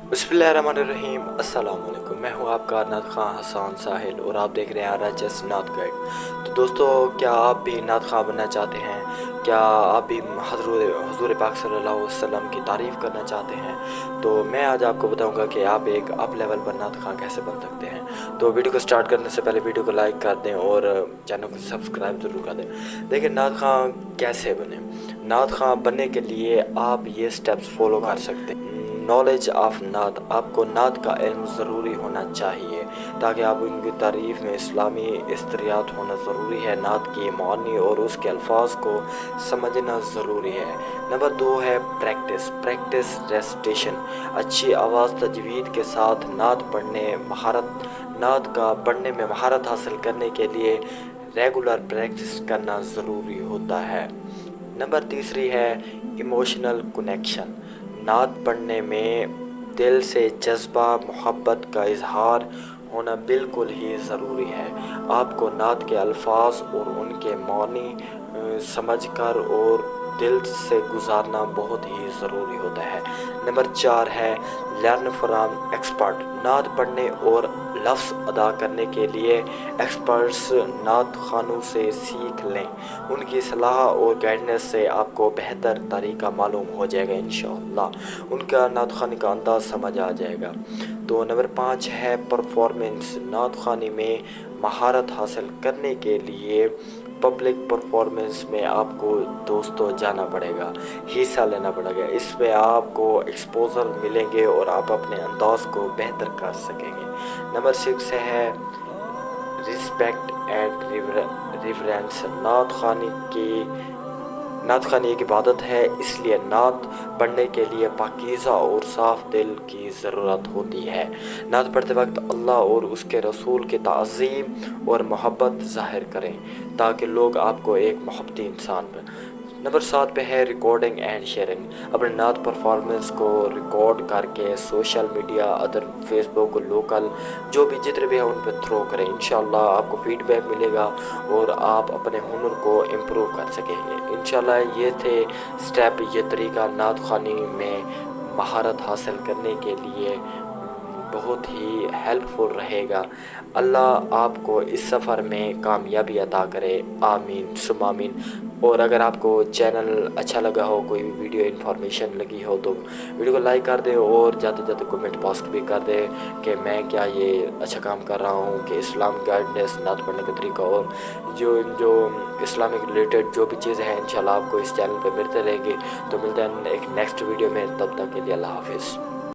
बिस्मिल्लाहिर्रहमानिर्रहीम। अस्सलाम वालेकुम। मैं हूँ आपका नात खां हसन साहिल और आप देख रहे हैं RHS नात गाइड। तो दोस्तों, क्या आप भी नात खां बनना चाहते हैं? क्या आप भी हज़ूर पाक सल्लल्लाहु अलैहि वसल्लम की तारीफ़ करना चाहते हैं? तो मैं आज आपको बताऊंगा कि आप एक अप लेवल पर नात खां कैसे बन सकते हैं। तो वीडियो को स्टार्ट करने से पहले वीडियो को लाइक कर दें और चैनल को सब्सक्राइब ज़रूर कर दें। देखिए, नात खां कैसे बने। नात खां बनने के लिए आप ये स्टेप्स फॉलो कर सकते हैं। नॉलेज ऑफ नात, आपको नात का इल्म ज़रूरी होना चाहिए ताकि आप उनकी तारीफ़ में इस्लामी इस्तरियात होना ज़रूरी है। नात की मानी और उसके अल्फाज को समझना ज़रूरी है। नंबर 2 है प्रैक्टिस रेसिटेशन। अच्छी आवाज़ तजवीद के साथ नात पढ़ने में महारत हासिल करने के लिए रेगुलर प्रैक्टिस करना ज़रूरी होता है। नंबर तीसरी है इमोशनल कनेक्शन। नात पढ़ने में दिल से जज्बा मोहब्बत का इजहार होना बिल्कुल ही ज़रूरी है। आपको नात के अल्फाज और उनके मानी समझकर और दिल से गुजारना बहुत ही ज़रूरी होता है। नंबर 4 है लर्न फ्रॉम एक्सपर्ट। नात पढ़ने और लफ्ज़ अदा करने के लिए एक्सपर्ट्स नात खानों से सीख लें। उनकी सलाह और गाइडेंस से आपको बेहतर तरीका मालूम हो जाएगा। इंशाअल्लाह उनका नात ख़ानी का अंदाज़ समझ आ जाएगा। तो नंबर 5 है परफॉर्मेंस। नात ख़ानी में महारत हासिल करने के लिए पब्लिक परफॉर्मेंस में आपको दोस्तों जाना पड़ेगा, हिस्सा लेना पड़ेगा। इसमें आपको एक्सपोजर मिलेंगे और आप अपने अंदाज को बेहतर कर सकेंगे। नंबर 6 है रिस्पेक्ट एंड रिवरेंस। नात ख़ानी एक इबादत है, इसलिए नात पढ़ने के लिए पाकीज़ा और साफ़ दिल की ज़रूरत होती है। नात पढ़ते वक्त अल्लाह और उसके रसूल की ताज़ीम और मोहब्बत ज़ाहिर करें ताकि लोग आपको एक मोहब्बती इंसान बने। नंबर 7 पे है रिकॉर्डिंग एंड शेयरिंग। अपने नात परफॉर्मेंस को रिकॉर्ड करके social media, other Facebook, local जो भी जितने भी हैं उन पर थ्रो करें। इंशाल्लाह आपको फीडबैक मिलेगा और आप अपने हुनर को इम्प्रूव कर सकेंगे। इंशाल्लाह ये थे स्टेप, ये तरीका नात ख़ानी में महारत हासिल करने के लिए बहुत ही हेल्पफुल रहेगा। अल्लाह आपको इस सफ़र में कामयाबी अता करे, आमीन सुम्मा आमीन। और अगर आपको चैनल अच्छा लगा हो, कोई वीडियो इन्फॉर्मेशन लगी हो, तो वीडियो को लाइक कर दें और जाते जाते कमेंट पोस्ट भी कर दें कि मैं क्या ये अच्छा काम कर रहा हूँ कि इस्लाम गाइडेंस नात पढ़ने का तरीका और जो इस्लामिक रिलेटेड जो भी चीज़ें हैं इंशाल्लाह आपको इस चैनल पे मिलते रहेंगे। तो मिलते हैं एक नेक्स्ट वीडियो में, तब तक के लिए अल्लाह हाफिज़।